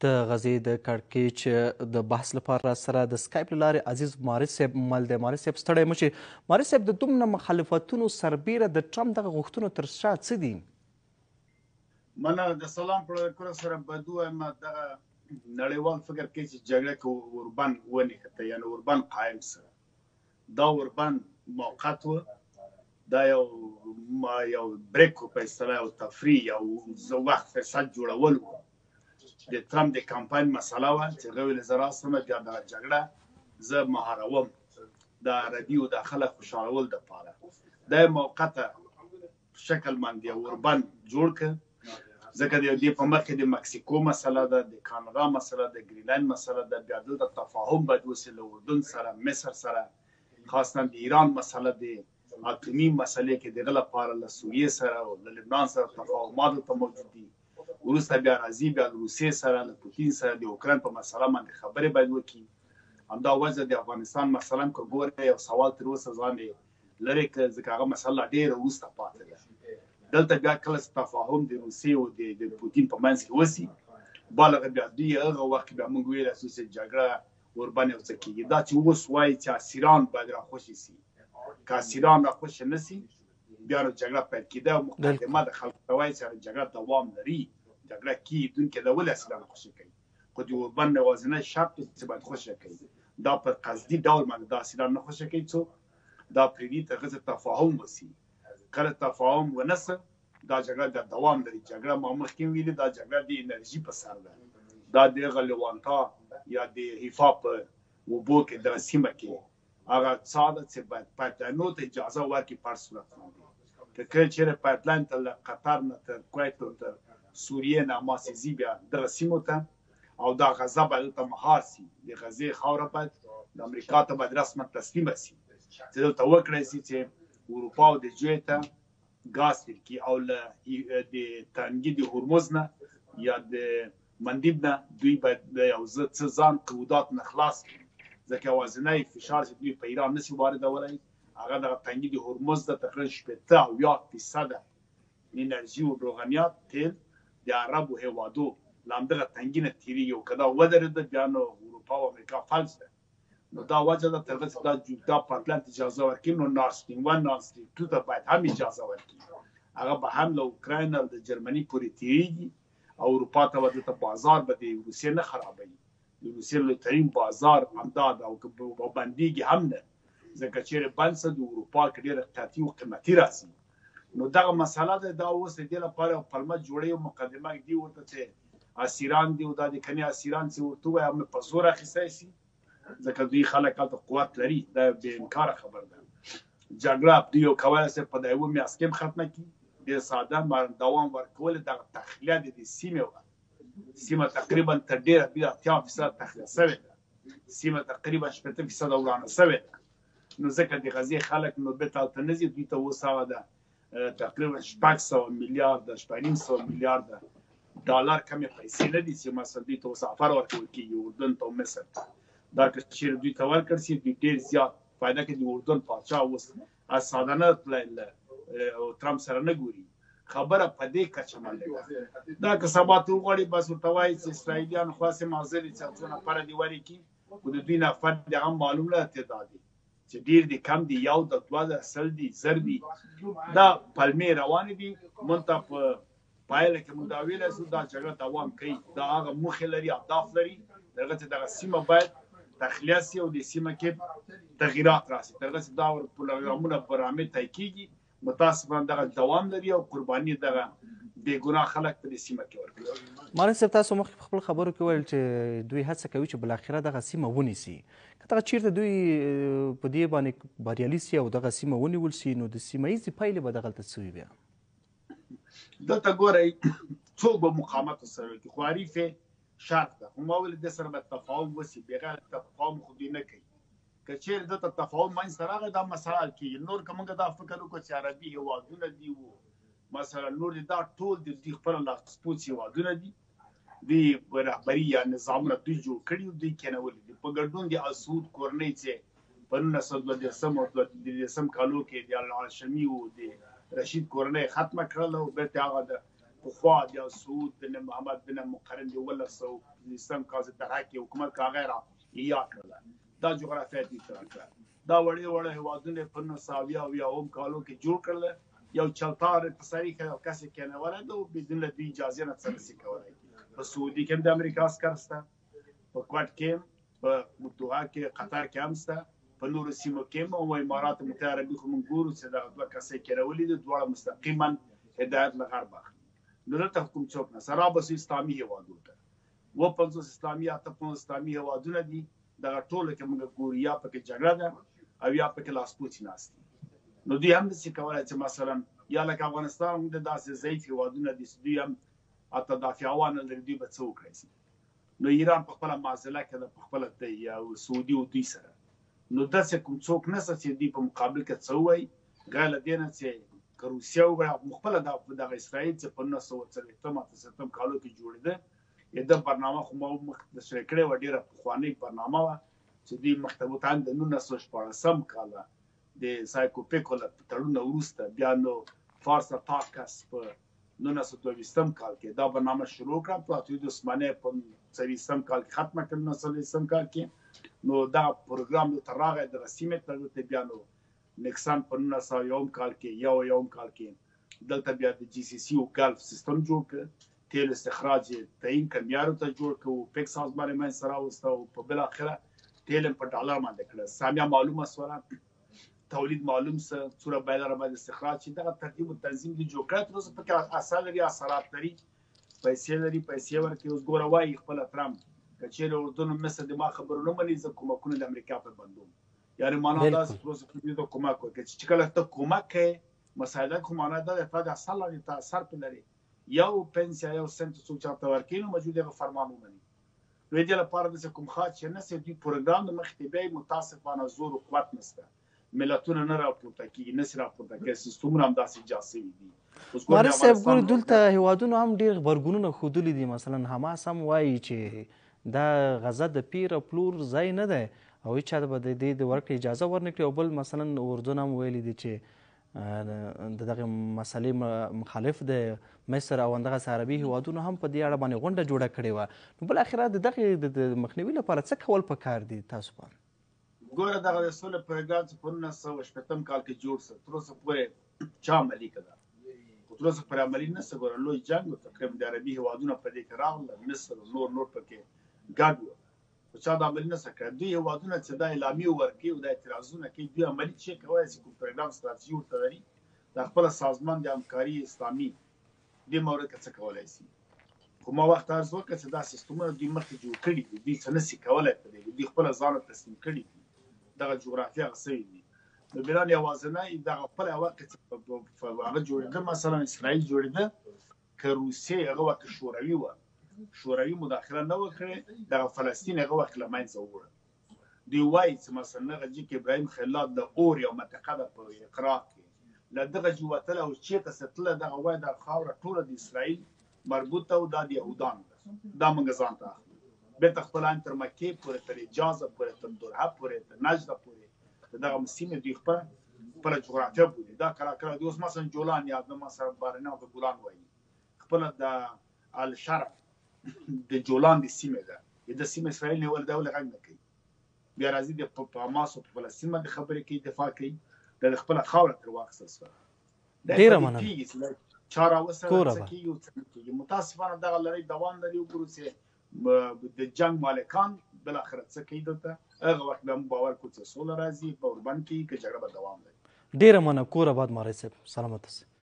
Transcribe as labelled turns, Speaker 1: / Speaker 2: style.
Speaker 1: د غزې د کړکېچ د بحث لپاره سره د سکایپ له لارې عزیز مارس صاحب مل دی. مارس صاحب ستړی مه شي. مارس صاحب د دومره مخالفتونو سربیره د ټرمپ دغه غوښتنو تر شا څه دي؟
Speaker 2: مننه. د سلام په سره بدو وایم دغه نړیوال فکر کوي چې جګړه کې اوربان ونښته، یعنې اوربان قایم سره دا اوربان موقت و، دا یو بریک په اصطلاح او تفریح یو وخت فرصت جوړول و. د ټرمپ د کمپاین مسله وه چې هغه ویل زه راسم بیا دغه جګړه زه مهاروم د عربي او د خلک خوشحالول دپاره. دا یې موقته شکل باندې اوربان جوړ کړ، ځکه د دې په مخ کې د مکسیکو مسله ده، د کاناډا مسله ده، ګرینلند مسله ده، بیا دلته تفاهم باید وسي له اردن سره، مصر سره، خاصتا د ایران مسله د اقلیمي مسلې کې دغه لپاره له سوریې سره او له لبنان سره تفاهمات ورته موجود دي. وروسته بیا راځي بیا د روسیې سره له پوتین سره د اوکراین په مسله باندې خبرې باید وکړي. همدا وجه د افغانستان مسله هم که ګورئ یو سوال تر اوسه ځان یې لرې کړ، ځکه هغه مسله ډېره وروسته پاتې ده. دلته بیا کله چې تفاهم د روسیې او د پوتین په منځ کې وسي، بالغه بیا دوی هغه وخت بیا موږ ویلی سو چې جګړه ورباندې یو څه کېږي. دا چې اوس وایي چې اسیران باید راخوشي سي، که اسیران راخوشي نه سي بیا نو جګړه پیل کېده او مقدمه د خلکو ته وایي چې جګړه دوام لري، جګړه کېدونکې ده ولې اسیران خوشي کوي. خو د اوربان یوازینی شرط چې باید خوشي کوي، دا په قصدي ډول باندې دا اسیران نه خوشي کوي، څوک دا پرېږدي تر هغه چې تفاهم وسي. کله تفاهم ونه سه دا جګړه د دوام لري. جګړه ما مخکې ویلي دا جګړه د انرژي په سر ده. دا د هغه لوانتا یا د حفا په اوبو کې دغه سیمه کې هغه څاه ده چې باید پایپلاینونو ته اجازه ورکړي په هر صورت باندې. که کله چېرې پایپلاین ته له قطر نه تر کویت او تر سوریې نه ماسې ځي بیا دغه سیمو ته او دا غزه باید دلته مهار سي، د غزې خاوره باید د امریکا ته باید رسما تسلیمه سي چې دلته وکړی سي چې اروپا او د جوی ته ګاز تېر کړي او له د تنګي د هرمز نه یا د مندیب نه دوی باید د یو څه ځان قودات نه خلاص کړي، ځکه یوازینی فشار چې دوی په ایران نشي واردولی هغه دغه تنګي د هرمز ده. تقریبا 80% انرژي او روغنیات تیل د عربو هیوادو له همدغه تنګي نه تېرېږي او که دا ودرېده بیا نو اروپا او امریکا فلج ده. نو دا وجه ده تر هغه چې دا پایپلاین ته اجازه ورکړي نو نارد سټریم 1 نارد سټریم 2 ته باید هم اجازه ورکړي. هغه به هم له اوکراین او د جرمني پورې تېرېږي او اروپا ته به دلته بازار به د روسیې نه خرابوي. د روسیې لویترین بازار همدا ده او بندېږي هم نه، ځکه چېرې بند شه د اروپا کې ډېر احتیاطي او قیمتي راځي. نو دغه مسله ده. دا اوس د دې لپاره یو پلمه جوړوي او مقدمه ږدي ورته چې اسیران دي او دا د کني اسیران چې ورته ووایي هم په زور اخیستی سي، ځکه دوی خلک هلته قوت لري. دا بې انکاره خبر ده. جګړه دوی یو کولی سي په د یوه میاشت کې هم ختمه کړي، ډېر ساده دوام ورکول. دغه تخلیه د دې سیمې وه، سیمه تقریبا تر ډېره بیا 80% تخلیه سوې ده، سیمه تقریبا 80% ورانه سوې ده. نو ځکه د غزې خلک نو بېرته هلته نه ځي. دوی ته اوس هغه ده تقریبا 600 میلیارده 650 میلیارده ډالر کمې پیسې نه دي چې مثلا دوی ته اوس افر ورکول کېږي اردن ته او مصر ته. دا که چېرې دوی ته ورکړل سي دوی ډېر زیات فایده کوي. د اردن پاچا اوس سادانه تللی ټرمپ سره نه ګوري. خبره په دې کچه باندې ده. دا که سبا ته وغواړي بس ورته وایي چې اسرائیلیان خو هسې حاضر دي چې څو نفره دې ولې کړي، خو د دوی نفر د هغه معلوم نه تعداد دي چې ډېر دي کم دي، یو د دوه د سل دي زر دي. دا پلمې روانې دي. مونږ ته په پایله کې مونږ دا ویلی سو دا جګړه دوام کوي. دا هغه موخې لري، اهداف لري، تر هغه چې دغه سیمه باید تخلیه سي او د سیمه کې تغییرات راسي. تر هغه چې دا پروګرامونه برنامې طی کېږي متاسفانه دغه دوام لري او قرباني دغه بې ګناه خلک په دې سیمه کې ورکوي.
Speaker 1: مارن صاحب تاسو مخکې په خپلو خبرو کې ویل چې دوی هڅه کوي چې بالاخره دغه سیمه ونیسي. که دغه چېرته دوی په دې باندې بریالي سي او دغه سیمه ونیول سي نو د سیمه ییزې پایلې به دغلته څه وي بیا؟
Speaker 2: دلته ګورئ څوک به مقاومت ورسره وکړي، خو حریف شرط ده. خو ما ویل دې سره به تفاهم وسي، بغیر تفاهم خو دوی نه کوي. که چېرې دلته تفاهم منځته راغی دا مسله حل کېږي. نور که موږ دا فکر وکړو چې عربي هېوادونه دي مثلا نور دا ټول د دوی خپله لاسپوڅ هېوادونه دي، دوی رهبري یا نظامونه دوی جوړ کړي او دوی کېنولي دي په ګډون د السعود کورنۍ چې په 1932 او 1933 کالو کې د الهاشمي او د رشید کورنۍ ختمه کړله او بېرته هغه د پخوا د سعود بن محمد بن مقرن د 1920 کال څخه ترحکي حکومت کاغه را یا کړل دا جغرافیه دي تر دا وړي هیوادونه په 1900 کالو کې جوړ کړل یو چلتار اقتصادي کس کې نه ولده او بدون له اجازه نه څه کولای په سعودي کې د امریکا عسكر سته په کوټ کې په دوحه کې قطر کې هم سته په نورو سیمو کې او امارات متحده عربي خو موږ ګورو چې دا دوه کسې کې راولي د دواړه مستقیما هدایت له غربه نو دلته حکومت څوک نه سره بس اسلامي هیوادونه ده و 50 اسلامي اته 50 اسلامي هیوادونه دي دغه ټول کې موږ ګورو یا پکې جګړه ده او یا پکې لاسپوڅي ناست نو دوی هم څه کولای چې مثلا یا لکه افغانستان د داسې ضعیف هیوادونه دي چې دوی هم اته دافعوان لري دوی به څه وکړي نو ایران په خپل معضله کې د خپل د یو سعودي او دوی سره نو داسې کوم څوک نشته چې دوی په مقابل کې څه وایي غیر له دې نه چې روسیه او خپل د اسرائیل چې په 1940 کالو کې جوړېده د برنامه خو مخ د شریکړې و ډیره پخوانۍ برنامه وه چې دوی مختبوتان د 1914 کال د سایکوپیکو له تړون وروسته بیا نو فارس اتاکس په 1922 کال کې دا برنامه شروع کړه په اتحاد عثماني په 23 کال کې ختمه کړه 1923 کال کې نو دا پروګرام د ترغه د رسمیت ته بیا نو نکسن په 1901 کال کې یو کال کې دلته بیا د جی سی سی او ګلف سیستم جوړ کړ تیل استخراج تعین کمیارو ته جوړ کړو پیک سازمان من سره واستو په بل اخره تیل په ډالر باندې کړ سامیا معلومه سره تولید معلوم سره صورت بایلر باندې استخراج چې دا ترتیب او تنظیم دي جوړ کړ تر اوسه په کې اثر لري اثرات لري پیسې ورکړي اوس ګوره وایي خپل ترامپ کچېره اردن مصر د ما خبرونه مني ز کومکونه د امریکا په بندوم یعنی معنا دا چې د کومک وکړي چې کله ته کومک کوي مسایله کوم معنا دا د اصل لري تاثیر په لري یو پنسیا یو سنت څو چاته ورکینو موجوده فرمان ومني نو دې لپاره د کوم خاص چې نه سي د پروګرام د مختبه متاسفانه زور او قوت نشته ملتونه نه راپورته کیږي نه سره راپورته کوي سیستمونه هم داسې جاسي دي
Speaker 1: وارث صاحب ګور دلته هیوادونو هم ډیر غبرګونونه خودلی دي مثلا حماس هم وایي چې دا غزه د پیر پلور ځای نه ده او هیڅ چا به د دې د ورکړې اجازه ورنکړي او بل مثلا اردن هم ویلي دي چې د دغه مسلې مخالف د مصر او همدغسې عربي هیوادونو هم په دې اړه باندې غونډه جوړه کړې وه نو بالاخره د دغې د مخنیوي لپاره څه کول پکار دي تاسو په
Speaker 2: ګوره دغه د سولې پروګرام چې په 1980 کال کې جوړ سو تر اوسه پورې چا عملي کړه تر اوسه پورې عملي نه سو ګوره لوی جنګ تقریبا د عربي هیوادونو په دې کې راغله مصر نور پکې ګډ وو خو چا د عملي نه سو کړی دوی هیوادونه چې دا اعلامیې ورکوي او دا اعتراضونه کوي دوی عملي څه کولی شي کوم پروګرام ستراتیژي ورته لري د خپل سازمان د همکاري اسلامي دې مورد کې څه کولی شي خو ما وخت عرض وکړه چې دا سیستمونه دوی مخکې جوړ کړي دي دوی څه نشي کولی په دې دوی خپله ځان تسلیم کړي دي دغه جغرافیه هغه سوي دي نو بلان یوازینی دغه خپل وخت چې هغه جوړېده مثلا اسرائیل جوړېده که روسیې هغه وخت شوروي وه شوروي مداخله نه وکړي دغه فلسطین هغه وخت له منځه ووړه دوی وایي چې مثلا هغه جي کې ابراهیم خلیل د اور یو منطقه ده په عراق کې له دغه جې وتله او چېرته ستله دغه وایي دا خاوره ټوله د اسرائیل مربوطه او دا د یهودانو ده دا موږ ځان ته اخلو بېرته خپله تر مکې پورې تر حجازه پورې تر درحه پورې تر نجده پورې دغه سیمې دوی خپله جغرافیه بولي دا کله دوی اوس مثلا جولان یا د مثلا بارناو د ګولان وایي خپله د الشرق د جولان د سیمې ده د سیمې اسرائیل نیول دا ولې غږ نه کوي بیا راځي د حماس او فلسطین باندې خبرې کوي دفاع کوي د خپله خاوره تر واخیستل شوه
Speaker 1: ډېره مننه
Speaker 2: چا راوسته څه کېږي او څه نه کېږي متاسفانه دغه لړۍ دوام لري وګورو چې د جنګ مالکان بالاخره څه کوي دلته هغه وخت به موږ باور کوو چې سوله راځي په اوربند کې که جګړه به دوام لري
Speaker 1: ډېره مننه کور آباد ماري صاحب سلامت اوسئ